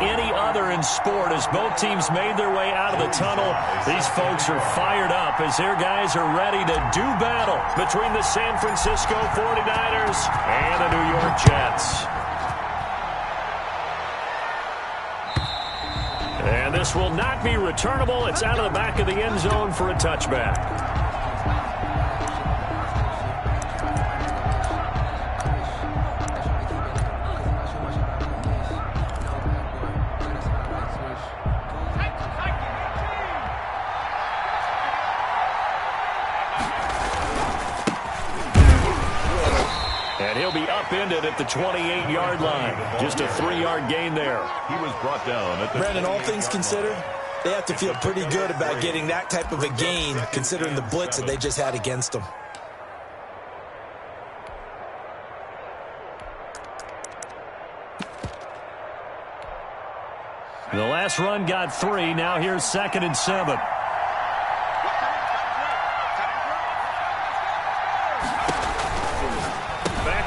any other in sport. As both teams made their way out of the tunnel, these folks are fired up as their guys are ready to do battle between the San Francisco 49ers and the New York Jets. And this will not be returnable. It's out of the back of the end zone for a touchback. And he'll be upended at the 28-yard line. Just a 3-yard gain there. He was brought down at the Brandon, all things considered, they have to feel pretty good about getting that type of a gain, considering the blitz that they just had against them. The last run got 3. Now here's 2nd and 7.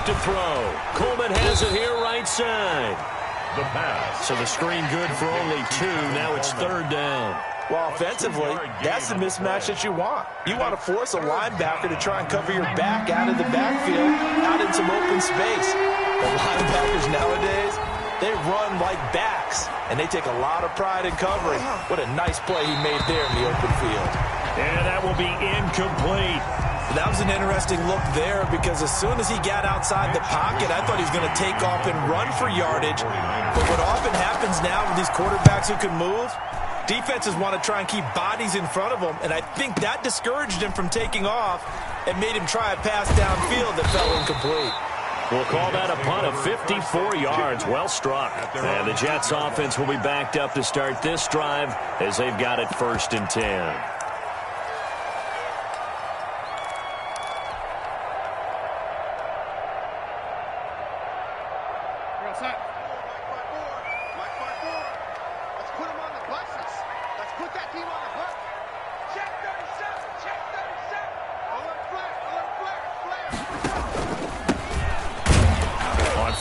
To throw. Coleman has it here right side. The pass. So the screen good for only 2. Now it's 3rd down. Well, offensively, that's the mismatch that you want. You want to force a linebacker to try and cover your back out of the backfield, out in some open space. The linebackers nowadays, they run like backs, and they take a lot of pride in covering. What a nice play he made there in the open field. And that will be incomplete. That was an interesting look there because as soon as he got outside the pocket, I thought he was going to take off and run for yardage. But what often happens now with these quarterbacks who can move, defenses want to try and keep bodies in front of them, and I think that discouraged him from taking off and made him try a pass downfield that fell incomplete. We'll call that a punt of 54 yards. Well struck. And the Jets offense will be backed up to start this drive as they've got it 1st and 10.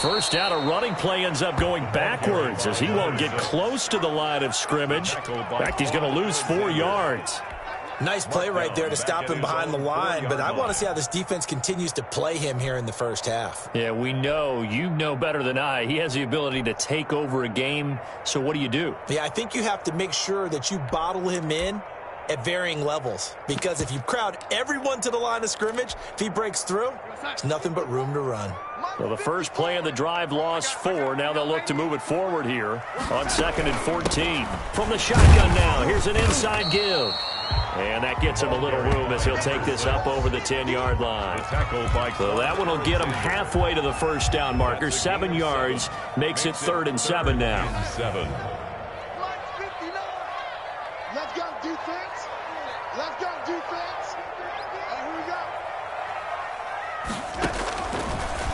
First down, a running play ends up going backwards as he won't get close to the line of scrimmage. In fact, he's going to lose 4 yards. Nice play right there to stop him behind the line, but I want to see how this defense continues to play him here in the first half. Yeah, we know. You know better than I. He has the ability to take over a game, so what do? Yeah, I think you have to make sure that you bottle him in at varying levels, because if you crowd everyone to the line of scrimmage, if he breaks through, there's nothing but room to run. Well, the first play of the drive lost 4. Now they'll look to move it forward here on 2nd and 14. From the shotgun now, here's an inside give. And that gets him a little room as he'll take this up over the 10-yard line. So that one will get him halfway to the first down marker. 7 yards makes it 3rd and 7 now. Let's go defense. Let's go defense. Here we go.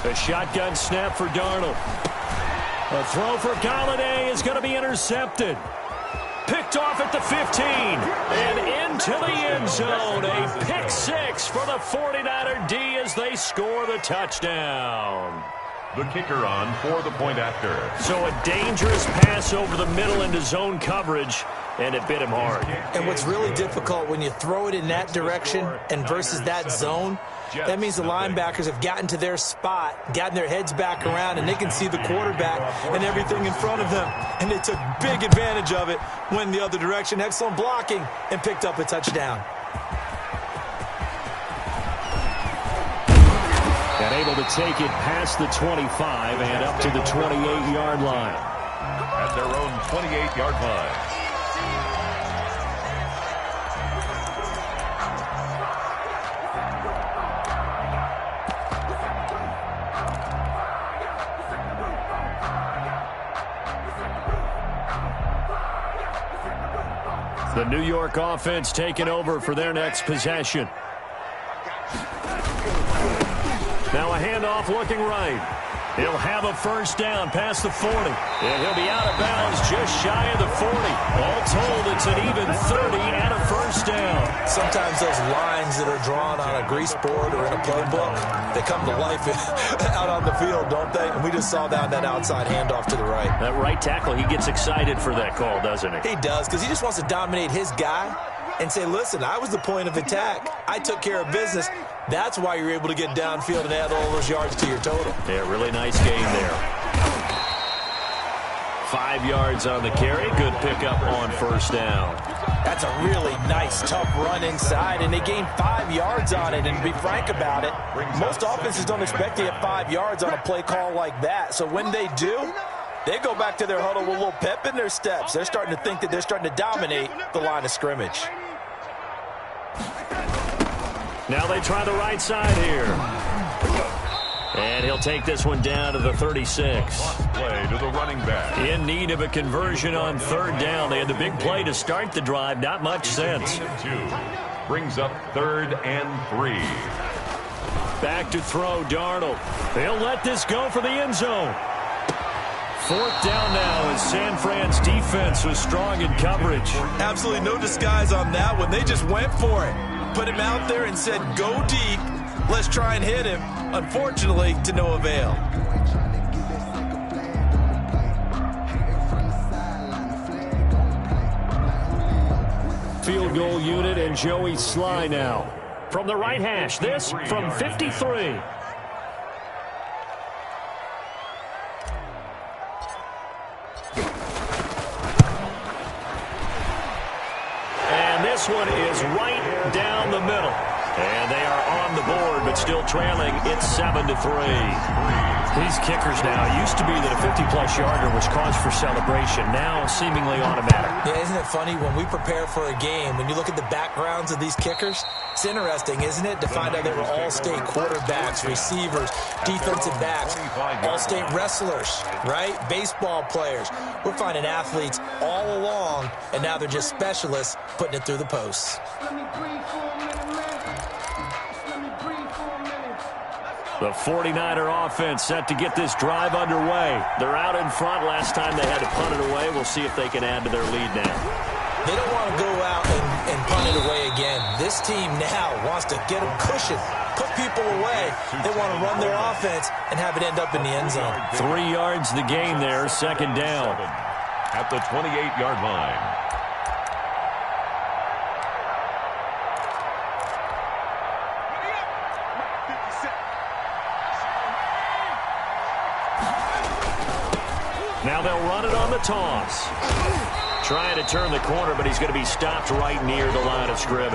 A shotgun snap for Darnold. A throw for Galladay is going to be intercepted. Picked off at the 15 and into the end zone. A pick 6 for the 49er D as they score the touchdown. The kicker on for the point after. So a dangerous pass over the middle into zone coverage, and it bit him hard. And what's really difficult when you throw it in that direction and versus that zone, that means the linebackers have gotten to their spot, gotten their heads back around, and they can see the quarterback and everything in front of them. And they took big advantage of it, went the other direction. Excellent blocking, and picked up a touchdown. And able to take it past the 25 and up to the 28-yard line. At their own 28-yard line. The New York offense taking over for their next possession. Now a handoff looking right. He'll have a first down past the 40. And he'll be out of bounds just shy of the 40. All told, it's an even 30 and a first down. sometimes those lines that are drawn on a grease board or in a playbook, they come to life out on the field, don't they? And we just saw that outside handoff to the right. That right tackle, he gets excited for that call, doesn't he? He does, because he just wants to dominate his guy and say, listen, I was the point of attack. I took care of business. That's why you're able to get downfield and add all those yards to your total. Yeah, really nice game there. 5 yards on the carry. Good pickup on first down. That's a really nice, tough run inside, and they gained 5 yards on it. And to be frank about it, most offenses don't expect to get 5 yards on a play call like that. So when they do, they go back to their huddle with a little pep in their steps. They're starting to think that they're starting to dominate the line of scrimmage. Now they try the right side here. And he'll take this one down to the 36. Play to the running back. In need of a conversion on third down. They had the big play to start the drive. Not much sense. Brings up 3rd and 3. Back to throw, Darnold. They'll let this go for the end zone. 4th down now as San Fran's defense was strong in coverage. Absolutely no disguise on that one. They just went for it. Put him out there and said, go deep. Let's try and hit him. Unfortunately, to no avail. Field goal unit and Joey Sly now. From the right hash, this from 53. And this one is right down the middle. And they are on the board, but still trailing. It's 7-3. These kickers now, it used to be that a 50-plus yarder was cause for celebration. Now seemingly automatic. Yeah, isn't it funny when we prepare for a game, when you look at the backgrounds of these kickers, it's interesting, isn't it, to find out they were all-state quarterbacks, receivers, defensive backs, all-state wrestlers, right? Baseball players. We're finding athletes all along, and now they're just specialists putting it through the posts. The 49er offense set to get this drive underway. They're out in front. Last time they had to punt it away. We'll see if they can add to their lead now. They don't want to go out and punt it away again. This team now wants to get them cushion, put people away. They want to run their offense and have it end up in the end zone. 3 yards the gain there, 2nd down. At the 28-yard line. Now they'll run it on the toss. Trying to turn the corner, but he's going to be stopped right near the line of scrimmage.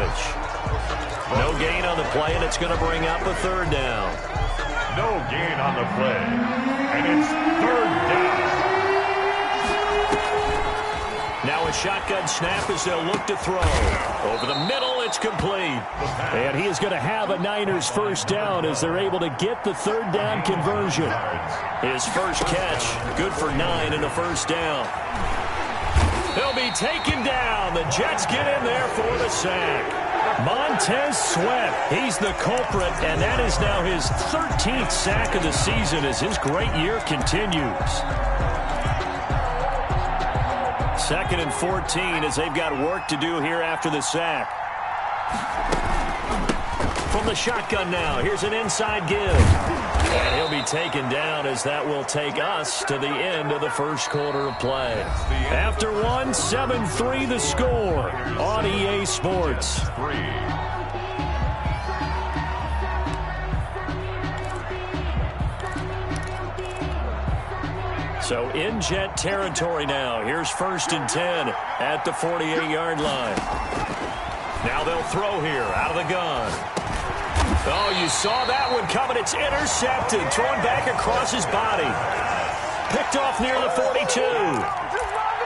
No gain on the play, and it's going to bring up a 3rd down. No gain on the play. And it's 3rd down. Now a shotgun snap as they'll look to throw. Over the middle, it's complete. And he is going to have a Niners 1st down as they're able to get the 3rd down conversion. His first catch, good for 9 and a 1st down. He'll be taken down. The Jets get in there for the sack. Montez Sweat, he's the culprit, and that is now his 13th sack of the season as his great year continues. 2nd and 14 as they've got work to do here after the sack. From the shotgun now, here's an inside give. And he'll be taken down as that will take us to the end of the first quarter of play. After one, 7-3 the score on EA Sports. So in Jet territory now. Here's 1st and 10 at the 48-yard line. Now they'll throw here out of the gun. Oh, you saw that one coming. It's intercepted. Thrown back across his body. Picked off near the 42.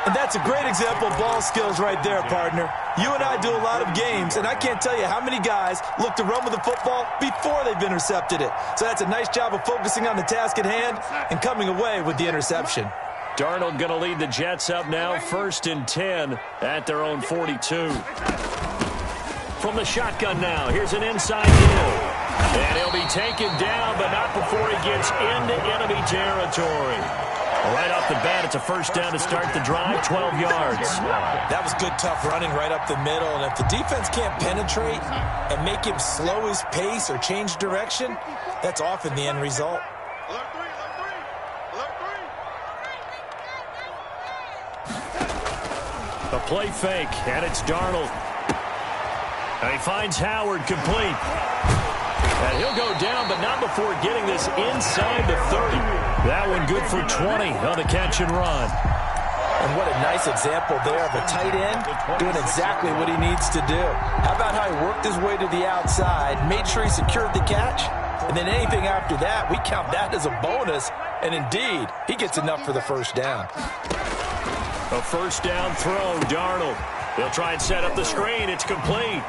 And that's a great example of ball skills right there, partner. You and I do a lot of games, and I can't tell you how many guys look to run with the football before they've intercepted it. So that's a nice job of focusing on the task at hand and coming away with the interception. Darnold going to lead the Jets up now, 1st and 10 at their own 42. From the shotgun now, here's an inside give. And he'll be taken down, but not before he gets into enemy territory. Right off the bat, it's a first down to start the drive, 12 yards. That was good, tough running right up the middle. And if the defense can't penetrate and make him slow his pace or change direction, that's often the end result. A play fake, and it's Darnold. And he finds Howard complete. And he'll go down, but not before getting this inside the 30. That one good for 20 on the catch and run. And what a nice example there of a tight end doing exactly what he needs to do. How about how he worked his way to the outside, made sure he secured the catch, and then anything after that, we count that as a bonus. And indeed, he gets enough for the first down. A first down throw, Darnold. They'll try and set up the screen. It's complete.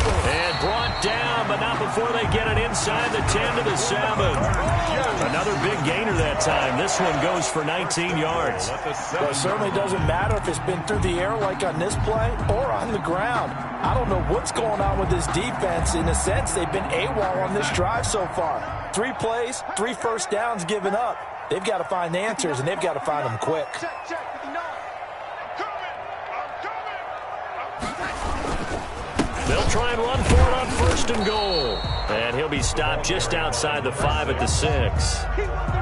And brought down, but not before they get it inside the 10 to the 7. Another big gainer that time. This one goes for 19 yards. Well, it certainly doesn't matter if it's been through the air like on this play or on the ground. I don't know what's going on with this defense. In a sense, they've been AWOL on this drive so far. 3 plays, 3 first downs given up. They've got to find answers, and they've got to find them quick. They'll try and run for it on first and goal. And he'll be stopped just outside the 5 at the 6.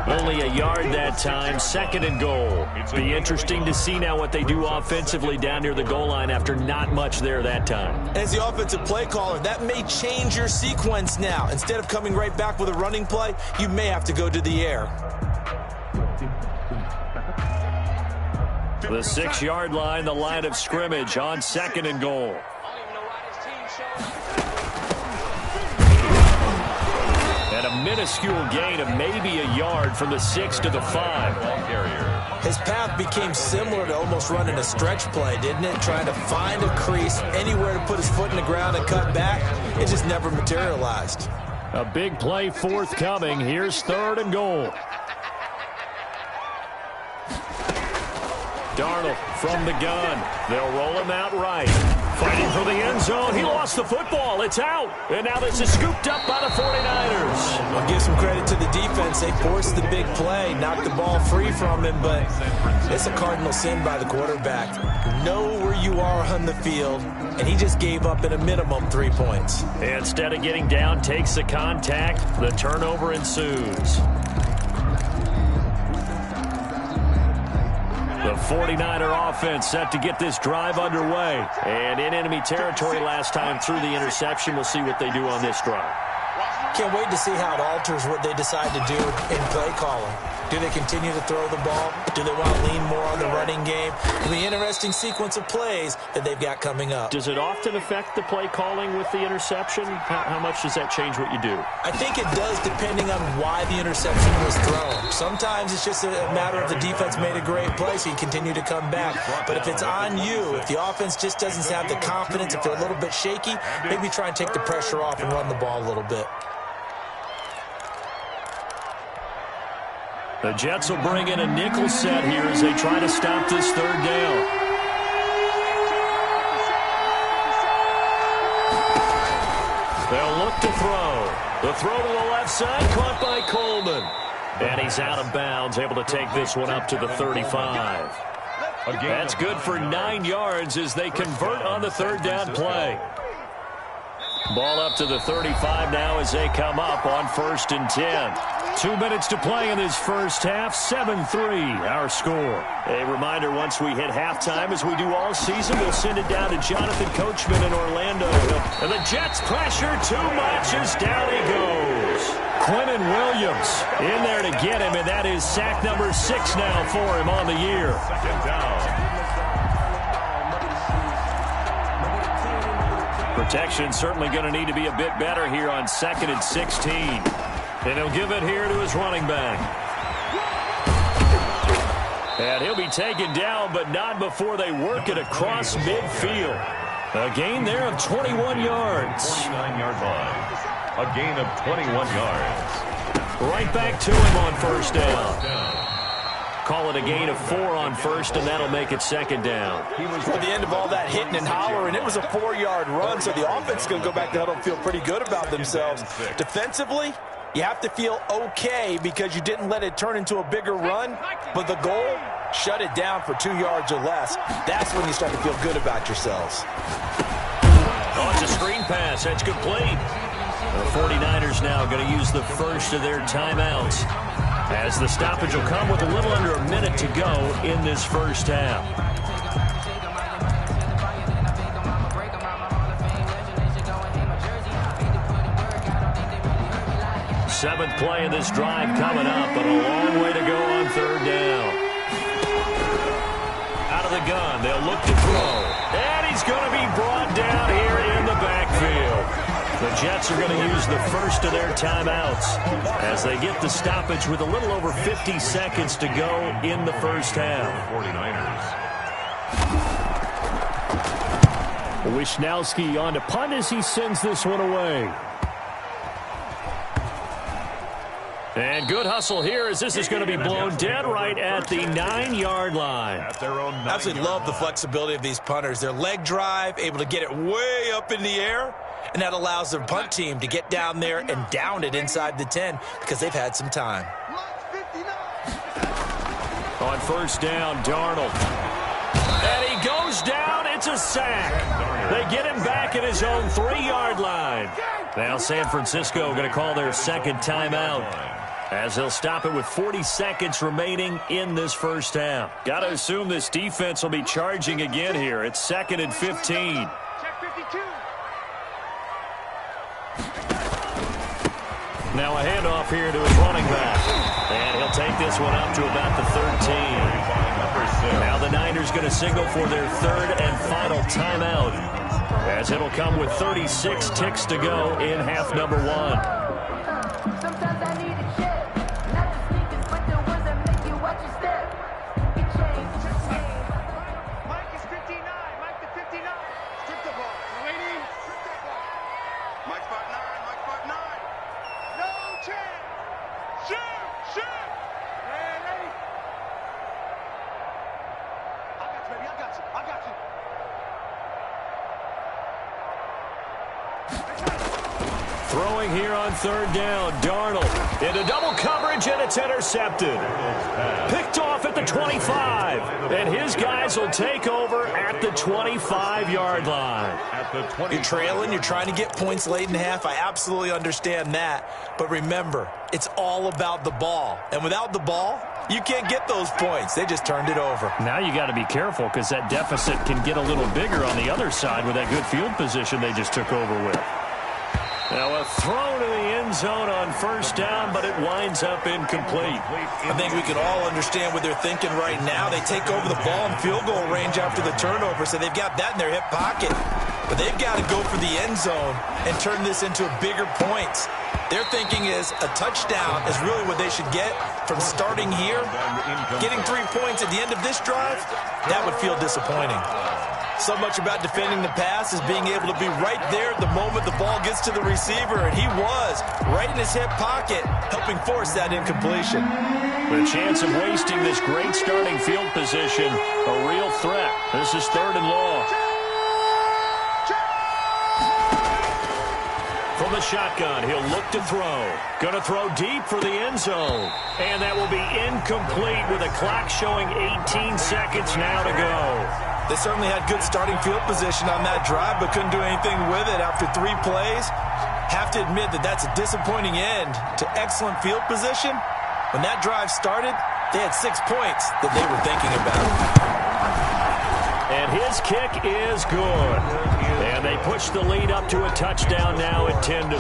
Only a yard that time, second and goal. Be interesting to see now what they do offensively down near the goal line after not much there that time. As the offensive play caller, that may change your sequence now. Instead of coming right back with a running play, you may have to go to the air. The 6-yard line, the line of scrimmage on second and goal. And a minuscule gain of maybe a yard from the 6 to the 5. His path became similar to almost running a stretch play, didn't it? Trying to find a crease, anywhere to put his foot in the ground and cut back. It just never materialized. A big play forthcoming. Here's third and goal. Darnold from the gun. They'll roll him out right. Fighting for the end zone. He lost the football. It's out. And now this is scooped up by the 49ers. I'll give some credit to the defense. They forced the big play, knocked the ball free from him, but it's a cardinal sin by the quarterback. Know where you are on the field, and he just gave up at a minimum 3 points. Instead of getting down, takes the contact. The turnover ensues. The 49er offense set to get this drive underway. And in enemy territory last time through the interception. We'll see what they do on this drive. Can't wait to see how it alters what they decide to do in play calling. Do they continue to throw the ball? Do they want to lean more on the running game? It'll be an interesting sequence of plays that they've got coming up. Does it often affect the play calling with the interception? How much does that change what you do? I think it does, depending on why the interception was thrown. Sometimes it's just a matter of the defense made a great play, so you continue to come back. But if it's on you, if the offense just doesn't have the confidence, if they're a little bit shaky, maybe try and take the pressure off and run the ball a little bit. The Jets will bring in a nickel set here as they try to stop this third down. They'll look to throw. The throw to the left side, caught by Coleman. And he's out of bounds, able to take this one up to the 35. That's good for 9 yards as they convert on the third down play. Ball up to the 35 now as they come up on 1st and 10. 2 minutes to play in this first half. 7-3 our score. A reminder, once we hit halftime, as we do all season, we'll send it down to Jonathan Coachman in Orlando. And the Jets pressure too much as down he goes. Quentin Williams in there to get him, and that is sack number 6 now for him on the year. Second down. Protection certainly going to need to be a bit better here on 2nd and 16. And he'll give it here to his running back. And he'll be taken down, but not before they work it across midfield. A gain there of 21 yards. 49-yard line. A gain of 21 yards. Right back to him on 1st down. Call it a gain of 4 on 1st, and that'll make it 2nd down. At the end of all that hitting and hollering, it was a 4-yard run, so the offense is going to go back to huddle and feel pretty good about themselves. Defensively, You have to feel okay because you didn't let it turn into a bigger run, but the goal, shut it down for 2 yards or less. That's when you start to feel good about yourselves. Oh, it's a screen pass. That's complete. The 49ers now going to use the first of their timeouts, as the stoppage will come with a little under a minute to go in this first half. Seventh play of this drive coming up, but a long way to go on third down. Out of the gun, they'll look to throw. And he's going to be brought down here in the backfield. The Jets are going to use the first of their timeouts as they get the stoppage with a little over 50 seconds to go in the first half. 49ers. Wisnowski on to punt as he sends this one away. And good hustle here as this is going to be blown dead right at the 9-yard line. At their own 9-yard line. Absolutely love the flexibility of these punters. Their leg drive, able to get it way up in the air, and that allows their punt team to get down there and down it inside the 10 because they've had some time. On first down, Darnold. And he goes down. It's a sack. They get him back at his own 3-yard line. Now San Francisco going to call their second timeout, as they'll stop it with 40 seconds remaining in this first half. Got to assume this defense will be charging again here. It's 2nd and 15. Now a handoff here to his running back. And he'll take this one up to about the 13. Now the Niners going to signal for their third and final timeout, as it'll come with 36 ticks to go in half number 1. Throwing here on third down, Darnold into double coverage, and it's intercepted. Picked off at the 25, and his guys will take over at the 25-yard line. You're trailing, you're trying to get points late in half. I absolutely understand that. But remember, it's all about the ball. And without the ball, you can't get those points. They just turned it over. Now you got to be careful because that deficit can get a little bigger on the other side with that good field position they just took over with. Now a throw to the end zone on first down, but it winds up incomplete. I think we can all understand what they're thinking right now. They take over the ball in field goal range after the turnover, so they've got that in their hip pocket. But they've got to go for the end zone and turn this into bigger points. Their thinking is a touchdown is really what they should get from starting here. Getting 3 points at the end of this drive, that would feel disappointing. So much about defending the pass is being able to be right there at the moment the ball gets to the receiver, and he was right in his hip pocket, helping force that incompletion. The chance of wasting this great starting field position, a real threat. This is third and long. From the shotgun, he'll look to throw. Going to throw deep for the end zone. And that will be incomplete with a clock showing 18 seconds now to go. They certainly had good starting field position on that drive, but couldn't do anything with it after 3 plays. Have to admit that that's a disappointing end to excellent field position. When that drive started, they had 6 points that they were thinking about. And his kick is good. And they push the lead up to a touchdown now at 10-3.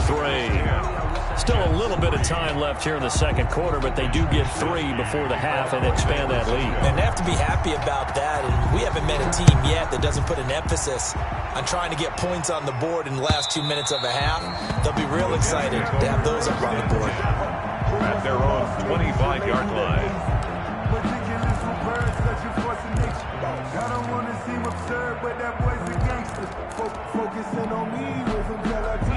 Still a little bit of time left here in the second quarter, but they do get 3 before the half and expand that lead. And they have to be happy about that. And we haven't met a team yet that doesn't put an emphasis on trying to get points on the board in the last 2 minutes of a half. They'll be real excited to have those up on the board. At their own 25-yard line.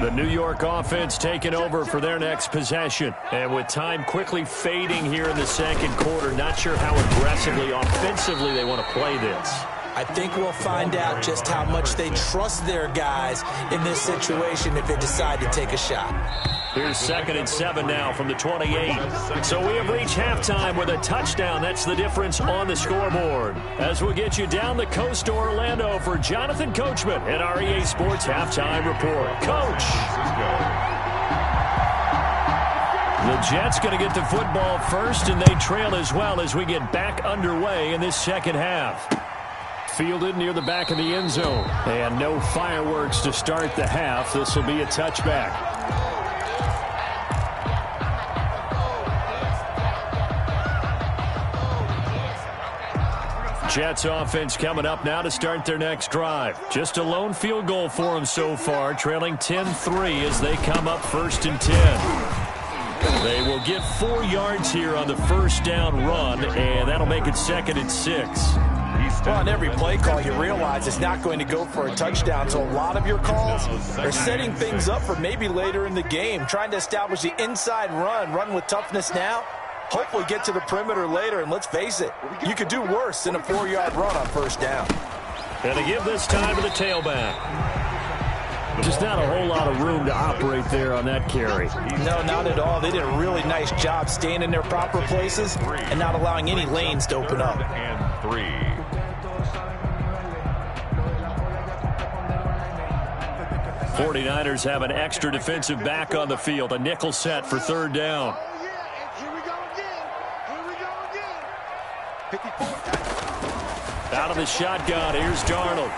The New York offense taking over for their next possession. And with time quickly fading here in the second quarter, not sure how aggressively, offensively they want to play this. I think we'll find out just how much they trust their guys in this situation if they decide to take a shot. Here's 2nd and 7 now from the 28. So we have reached halftime with a touchdown. That's the difference on the scoreboard. As we'll get you down the coast to Orlando for Jonathan Coachman at our EA Sports Halftime Report. Coach. The Jets going to get the football first, and they trail as well as we get back underway in this second half. Fielded near the back of the end zone. And no fireworks to start the half. This will be a touchback. Jets offense coming up now to start their next drive. Just a lone field goal for them so far, trailing 10-3 as they come up 1st and 10. They will get 4 yards here on the first down run, and that'll make it 2nd and 6. Well, on every play call, you realize it's not going to go for a touchdown, so a lot of your calls are setting things up for maybe later in the game, trying to establish the inside run with toughness now, hopefully get to the perimeter later, and let's face it, you could do worse than a 4-yard run on first down. And to give this time to the tailback. Just not a whole lot of room to operate there on that carry. No, not at all. They did a really nice job staying in their proper places and not allowing any lanes to open up. And 3. 49ers have an extra defensive back on the field. A nickel set for 3rd down. Out of the shotgun, here's Darnold.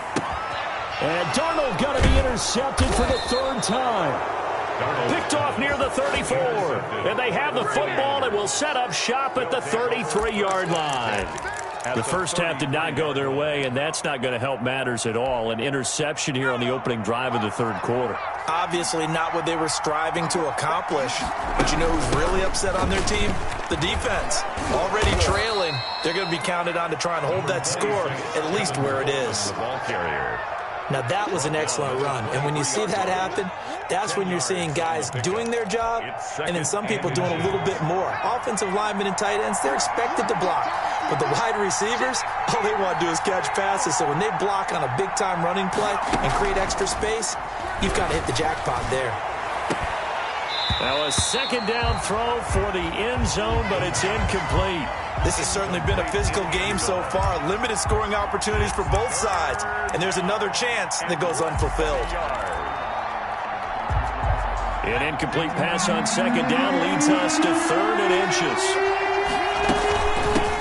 And Darnold going to be intercepted for the 3rd time. Picked off near the 34. And they have the football and will set up shop at the 33-yard line. The first half did not go their way, and that's not going to help matters at all. An interception here on the opening drive of the 3rd quarter. Obviously not what they were striving to accomplish. But you know who's really upset on their team? The defense. Already trailing. They're going to be counted on to try and hold that score at least where it is. The ball carrier. Now, that was an excellent run. And when you see that happen, that's when you're seeing guys doing their job and then some people doing a little bit more. Offensive linemen and tight ends, they're expected to block. But the wide receivers, all they want to do is catch passes. So when they block on a big-time running play and create extra space, you've got to hit the jackpot there. Now a 2nd down throw for the end zone, but it's incomplete. This has certainly been a physical game so far. Limited scoring opportunities for both sides. And there's another chance that goes unfulfilled. An incomplete pass on 2nd down leads us to 3rd and inches.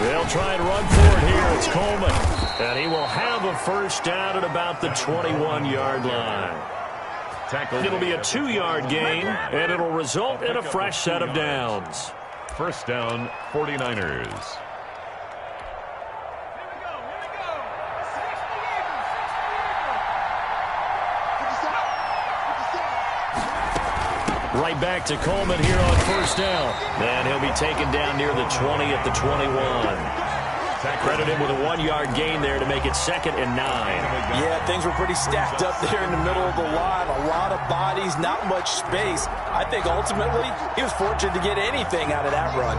They'll try and run for it here. It's Coleman. And he will have a first down at about the 21-yard line. It'll be a 2-yard gain, and it'll result in a fresh set of downs. First down, 49ers. Right back to Coleman here on first down. And he'll be taken down near the 20 at the 21. Credit him with a 1-yard gain there to make it 2nd and 9. Yeah, things were pretty stacked up there in the middle of the line. A lot of bodies, not much space. I think ultimately he was fortunate to get anything out of that run.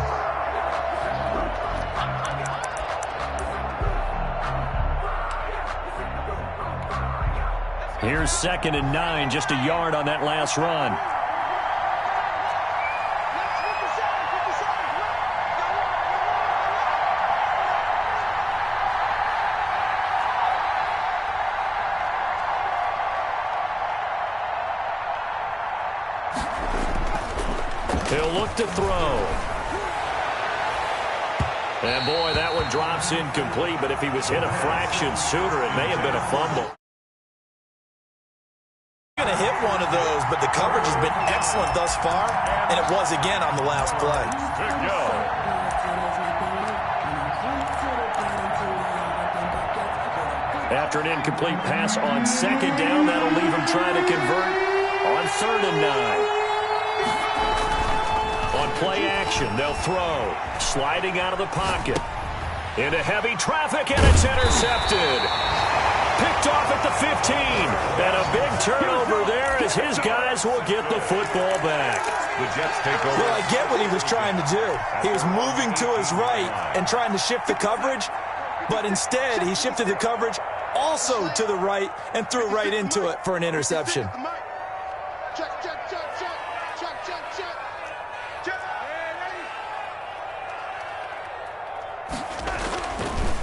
Here's 2nd and 9, just a yard on that last run. He'll look to throw. And boy, that one drops incomplete, but if he was hit a fraction sooner, it may have been a fumble. Going to hit one of those, but the coverage has been excellent thus far, and it was again on the last play. Good go. After an incomplete pass on 2nd down, that'll leave him trying to convert on 3rd and 9. On play action, they'll throw. Sliding out of the pocket. Into heavy traffic, and it's intercepted. Picked off at the 15. And a big turnover there as his guys will get the football back. The Jets take over. Well, I get what he was trying to do. He was moving to his right and trying to shift the coverage. But instead, he shifted the coverage also to the right and threw right into it for an interception. Check, check, check, check. Check, check, check. Check.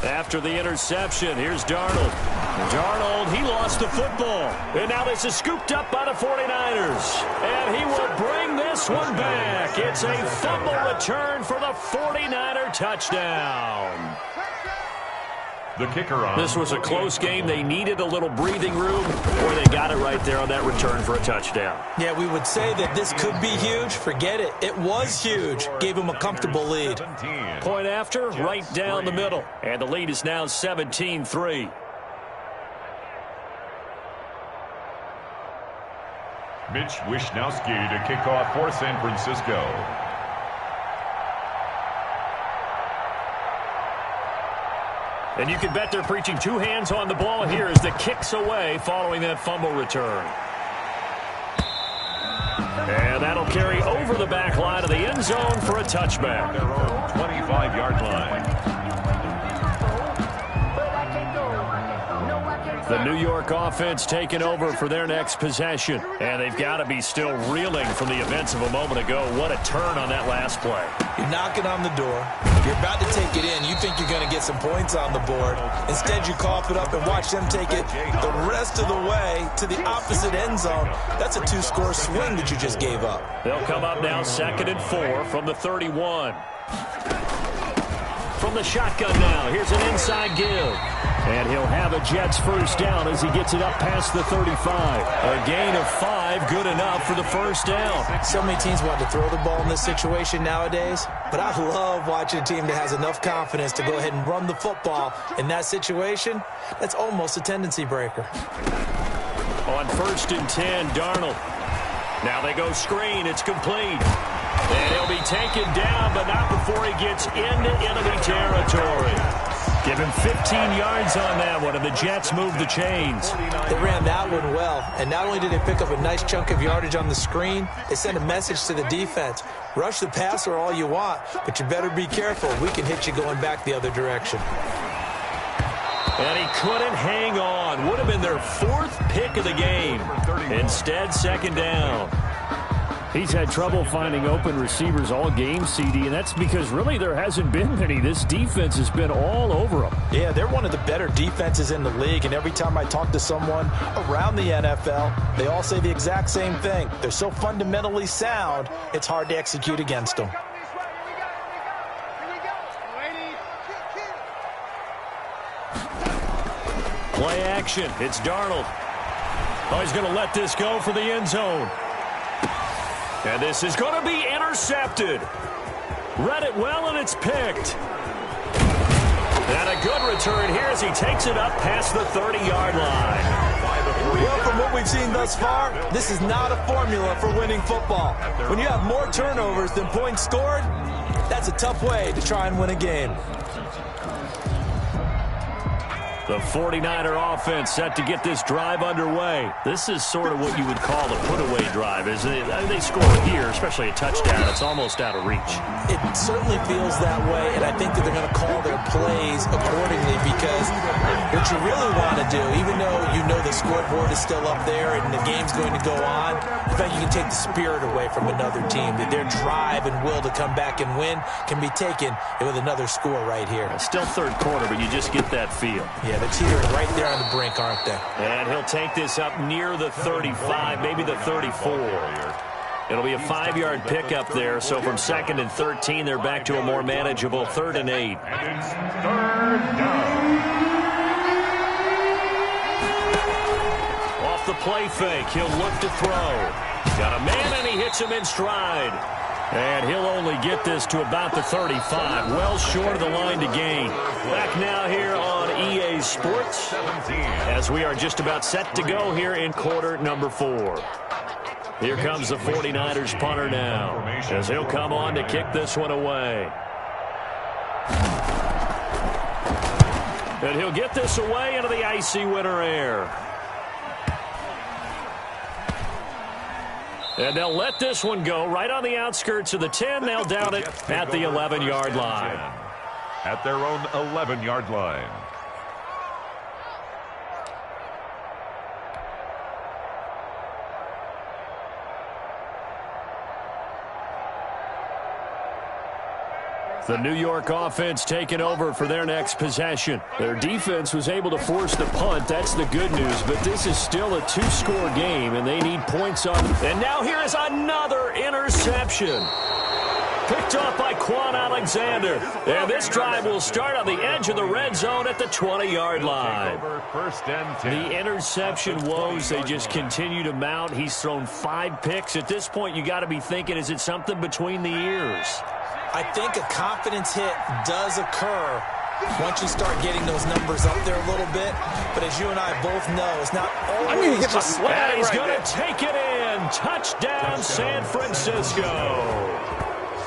After the interception, here's Darnold. Darnold, he lost the football. And now this is scooped up by the 49ers. And he will bring this one back. It's a fumble return for the 49er touchdown. The kicker on. This was a close game. They needed a little breathing room, or they got it right there on that return for a touchdown. Yeah, we would say that this could be huge. Forget it. It was huge. Gave him a comfortable lead. Point after, right down the middle. And the lead is now 17-3. Mitch Wishnowsky to kick off for San Francisco. And you can bet they're preaching two hands on the ball here as the kick's away following that fumble return. And that'll carry over the back line of the end zone for a touchback. Their own 25-yard line. The New York offense taking over for their next possession. And they've got to be still reeling from the events of a moment ago. What a turn on that last play. You're knocking on the door. You're about to take it in. You think you're going to get some points on the board. Instead, you cough it up and watch them take it the rest of the way to the opposite end zone. That's a two-score swing that you just gave up. They'll come up now 2nd and 4 from the 31. From the shotgun now, here's an inside give. And he'll have a Jets first down as he gets it up past the 35. A gain of 5, good enough for the first down. So many teams want to throw the ball in this situation nowadays, but I love watching a team that has enough confidence to go ahead and run the football. In that situation, that's almost a tendency breaker. On 1st and 10, Darnold. Now they go screen, it's complete. And he'll be taken down, but not before he gets into enemy territory. Give him 15 yards on that one, and the Jets move the chains. They ran that one well, and not only did they pick up a nice chunk of yardage on the screen, they sent a message to the defense. Rush the passer all you want, but you better be careful. We can hit you going back the other direction. And he couldn't hang on. Would have been their 4th pick of the game. Instead, 2nd down. He's had trouble finding open receivers all game, CD, and that's because really there hasn't been many. This defense has been all over them. Yeah, they're one of the better defenses in the league, and every time I talk to someone around the NFL, they all say the exact same thing. They're so fundamentally sound, it's hard to execute against them. Play action. It's Darnold. Oh, he's going to let this go for the end zone. And this is going to be intercepted. Read it well, and it's picked. And a good return here as he takes it up past the 30-yard line. Well, from what we've seen thus far, this is not a formula for winning football. When you have more turnovers than points scored, that's a tough way to try and win a game. The 49er offense set to get this drive underway. This is sort of what you would call the put-away drive. As they score here, especially a touchdown, it's almost out of reach. It certainly feels that way, and I think that they're going to call their plays accordingly because what you really want to do, even though you know the scoreboard is still up there and the game's going to go on, in fact, you can take the spirit away from another team. That their drive and will to come back and win can be taken with another score right here. It's still 3rd quarter, but you just get that feel. Yeah, they're teetering right there on the brink, aren't they? And he'll take this up near the 35, maybe the 34. It'll be a 5-yard pickup there, so from 2nd and 13, they're back to a more manageable 3rd and 8. And it's 3rd down. Off the play fake, he'll look to throw. Got a man, and he hits him in stride. And he'll only get this to about the 35, well short of the line to gain. Back now here on EA Sports, as we are just about set to go here in quarter number 4. Here comes the 49ers punter now, as he'll come on to kick this one away. And he'll get this away into the icy winter air. And they'll let this one go right on the outskirts of the 10. They'll down it at the 11-yard line. at their own 11-yard line. The New York offense taking over for their next possession. Their defense was able to force the punt. That's the good news. But this is still a two-score game, and they need points on. And now here is another interception. Picked off by Quan Alexander. And this drive will start on the edge of the red zone at the 20-yard line. The interception woes, they just continue to mount. He's thrown 5 picks. At this point, you got to be thinking, is it something between the ears? I think a confidence hit does occur once you start getting those numbers up there a little bit. But as you and I both know, it's not always just... And he's going to take it in. Touchdown, San Francisco.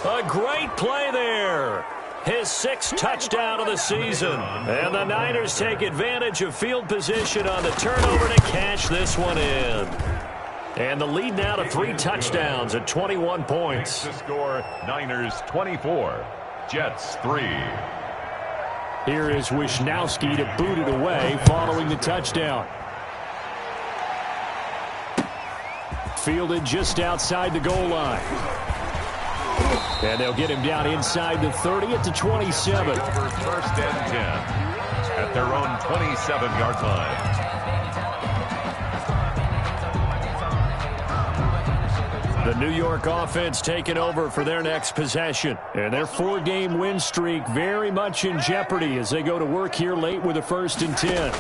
A great play there. His 6th touchdown of the season. And the Niners take advantage of field position on the turnover to cash this one in. And the lead now to 3 touchdowns at 21 points. The score, Niners 24, Jets 3. Here is Wisnowski to boot it away following the touchdown. Fielded just outside the goal line. And they'll get him down inside the 30 at the 27. Over 1st and 10 at their own 27-yard line. The New York offense taking over for their next possession. And their 4-game win streak very much in jeopardy as they go to work here late with a 1st and 10.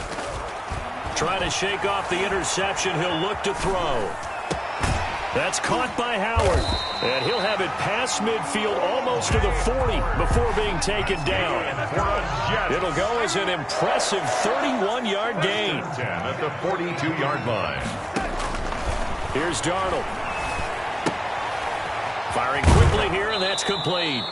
Trying to shake off the interception. He'll look to throw. That's caught by Howard. And he'll have it past midfield almost to the 40 before being taken down. It'll go as an impressive 31-yard gain. 10 at the 42-yard line. Here's Darnold. Firing quickly here, and that's complete.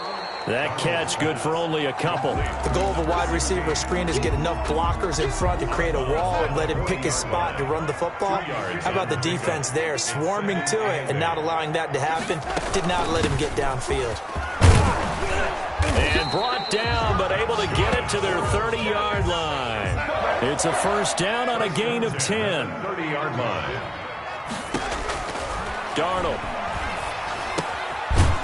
That catch good for only a couple. The goal of a wide receiver screen is get enough blockers in front to create a wall and let him pick his spot to run the football. How about the defense there, swarming to it and not allowing that to happen? Did not let him get downfield. And brought down, but able to get it to their 30-yard line. It's a 1st down on a gain of 10. 30-yard line. Darnold.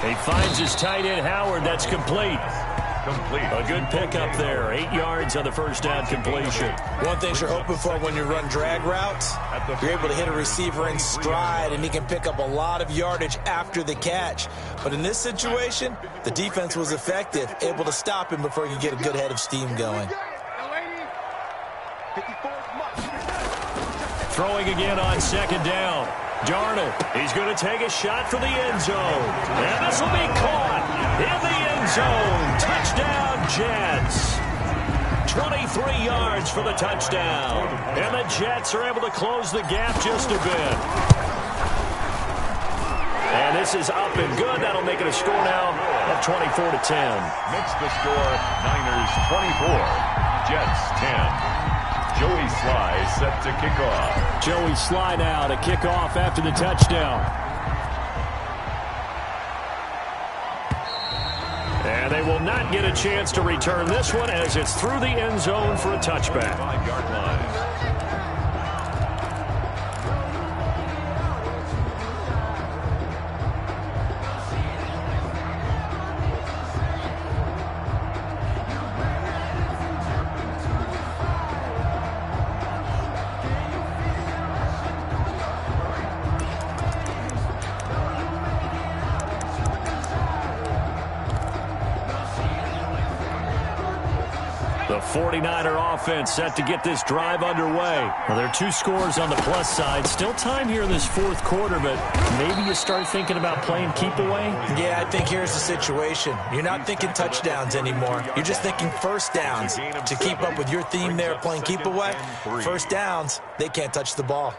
He finds his tight end, Howard. That's complete. A good pickup there. 8 yards on the 1st down completion. One thing you're hoping for when you run drag routes, you're able to hit a receiver in stride, and he can pick up a lot of yardage after the catch. But in this situation, the defense was effective, able to stop him before he could get a good head of steam going. Throwing again on 2nd down. Darnold, he's going to take a shot for the end zone. And this will be caught in the end zone. Touchdown, Jets. 23 yards for the touchdown. And the Jets are able to close the gap just a bit. And this is up and good. That'll make it a score now of 24-10. Makes the score Niners 24, Jets 10. Joey Sly set to kick off. Joey Sly now to kick off after the touchdown. And they will not get a chance to return this one as it's through the end zone for a touchback. 5-yard line. The 49er offense set to get this drive underway. Well, there are 2 scores on the plus side. Still time here in this 4th quarter, but maybe you start thinking about playing keep away? Yeah, I think here's the situation. You're not thinking touchdowns anymore. You're just thinking 1st downs. To keep up with your theme there, playing keep away, 1st downs, they can't touch the ball.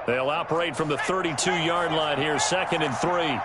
They'll operate from the 32-yard line here, 2nd and 3.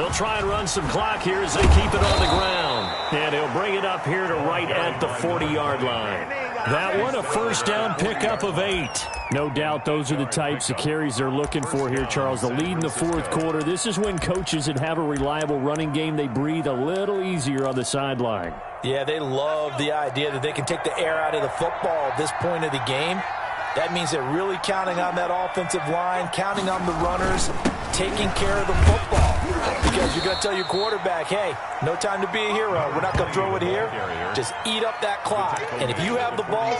They'll try and run some clock here as they keep it on the ground. And he'll bring it up here to right at the 40-yard line. That one, a first down pickup of 8. No doubt those are the types of carries they're looking for here, Charles. The lead in the fourth quarter. This is when coaches that have a reliable running game, they breathe a little easier on the sideline. Yeah, they love the idea that they can take the air out of the football at this point of the game. That means they're really counting on that offensive line, counting on the runners, taking care of the football. Because you're going to tell your quarterback, hey, no time to be a hero. We're not going to throw it here. Just eat up that clock. And if you have the ball,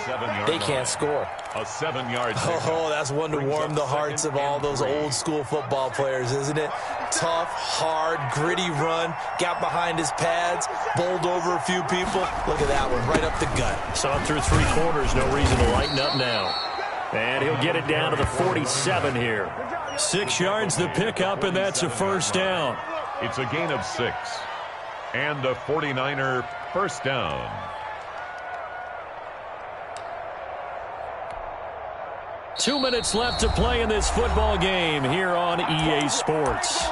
they can't score. A 7-yard. Oh, that's one to warm the hearts of all those old school football players, isn't it? Tough, hard, gritty run, got behind his pads, bowled over a few people. Look at that one, right up the gut. Saw it through 3 quarters, no reason to lighten up now. And he'll get it down to the 47 here. 6 yards the pickup, and that's a first down. It's a gain of 6. And a 49er first down. Two minutes left to play in this football game here on EA Sports.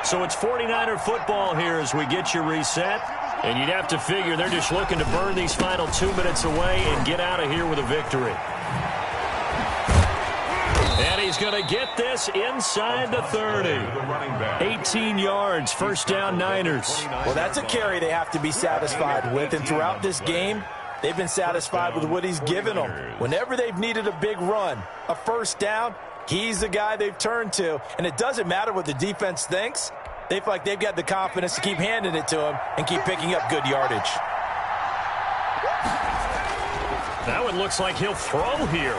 So it's 49er football here as we get you reset. And you'd have to figure they're just looking to burn these final 2 minutes away and get out of here with a victory. And he's going to get this inside the 30. 18 yards, first down Niners. Well, that's a carry they have to be satisfied with. And throughout this game, they've been satisfied with what he's given them. Whenever they've needed a big run, a first down, he's the guy they've turned to. And it doesn't matter what the defense thinks. They feel like they've got the confidence to keep handing it to him and keep picking up good yardage. That one looks like he'll throw here.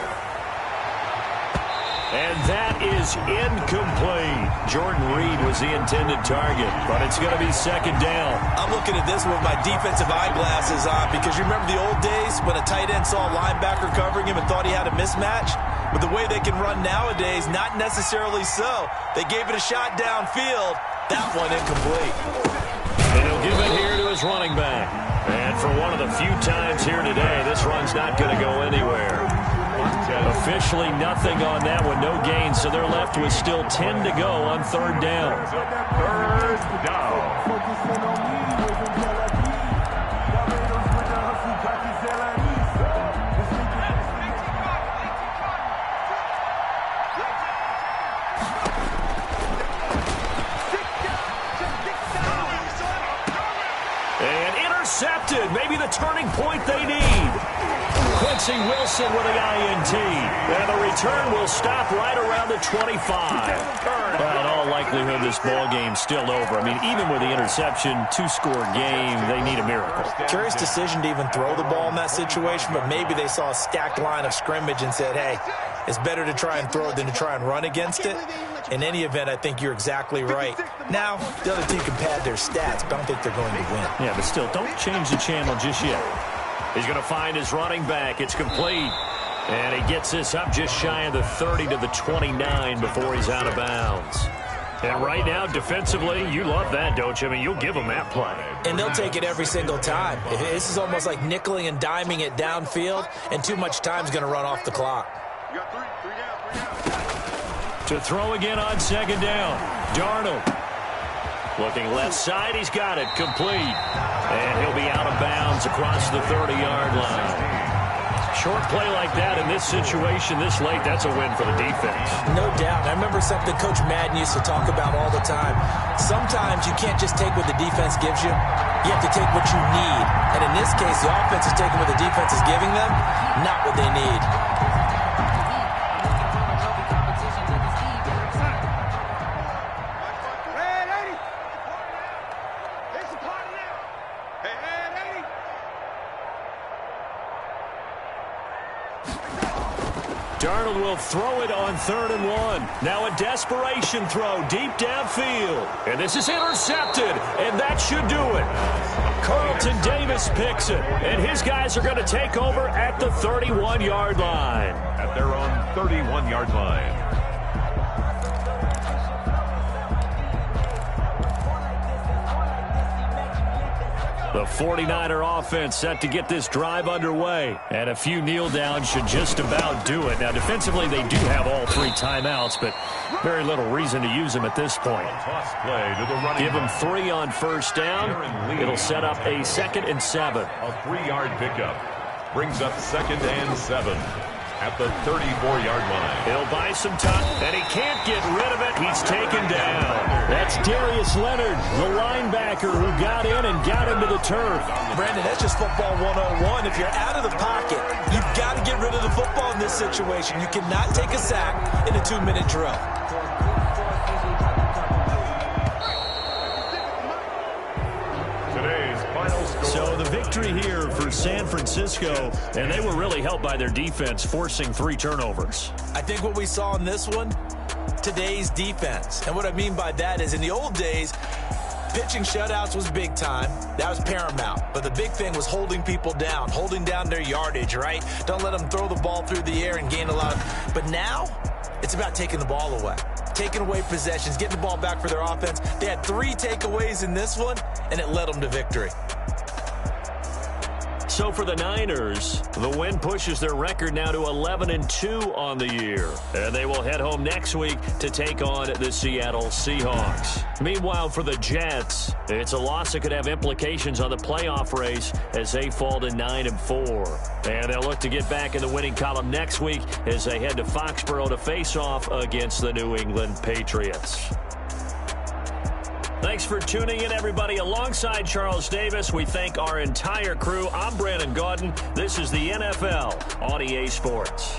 And that is incomplete. Jordan Reed was the intended target, but it's going to be second down. I'm looking at this with my defensive eyeglasses on because you remember the old days when a tight end saw a linebacker covering him and thought he had a mismatch? But the way they can run nowadays, not necessarily so. They gave it a shot downfield. That one incomplete. And he'll give it here to his running back. And for one of the few times here today, this run's not going to go anywhere. Officially nothing on that one, no gain, so they're left with still 10 to go on third down. Third down. Intercepted, maybe the turning point they need. Quincy Wilson with the INT. And the return will stop right around the 25. Well, in all likelihood, this ball game's still over. I mean, even with the interception, 2-score game, they need a miracle. Curious decision to even throw the ball in that situation, but maybe they saw a stacked line of scrimmage and said, hey, it's better to try and throw it than to try and run against it. In any event, I think you're exactly right. Now, the other team can pad their stats, but I don't think they're going to win. Yeah, but still, don't change the channel just yet. He's going to find his running back. It's complete. And he gets this up just shy of the 30 to the 29 before he's out of bounds. And right now, defensively, you love that, don't you? I mean, you'll give them that play. And they'll take it every single time. This is almost like nickeling and diming it downfield, and too much time's going to run off the clock. To throw again on second down. Darnold. Looking left side, he's got it. Complete. And he'll be out of bounds across the 30-yard line. Short play like that in this situation this late, that's a win for the defense. No doubt. I remember something Coach Madden used to talk about all the time. Sometimes you can't just take what the defense gives you. You have to take what you need. And in this case, the offense is taking what the defense is giving them, not what they need. Darnold will throw it on 3rd and 1. Now a desperation throw deep downfield. And this is intercepted, and that should do it. Carlton Davis picks it, and his guys are going to take over at the 31-yard line. At their own 31-yard line. The 49er offense set to get this drive underway. And a few kneel downs should just about do it. Now, defensively, they do have all 3 timeouts, but very little reason to use them at this point. Toss play to the running Give them back. 3 on first down. It'll set up a 2nd and 7. A 3-yard pickup. Brings up 2nd and 7 at the 34-yard line. He'll buy some time, and he can't get rid of it. He's taken down. That's Darius Leonard, the linebacker who got in and got into the turf. Brandon, that's just football 101. If you're out of the pocket, you've got to get rid of the football in this situation. You cannot take a sack in a 2-minute drill. Today's final score. So the victory here for San Francisco, and they were really helped by their defense forcing 3 turnovers. I think what we saw in this one, today's defense. And what I mean by that is in the old days, pitching shutouts was big time. That was paramount. But the big thing was holding people down, holding down their yardage, right? Don't let them throw the ball through the air and gain a lot. But now, it's about taking the ball away. Taking away possessions, getting the ball back for their offense. They had 3 takeaways in this one, and it led them to victory. So for the Niners, the win pushes their record now to 11-2 on the year. And they will head home next week to take on the Seattle Seahawks. Meanwhile, for the Jets, it's a loss that could have implications on the playoff race as they fall to 9-4. And they'll look to get back in the winning column next week as they head to Foxborough to face off against the New England Patriots. Thanks for tuning in, everybody. Alongside Charles Davis, we thank our entire crew. I'm Brandon Gaudin. This is the NFL on EA Sports.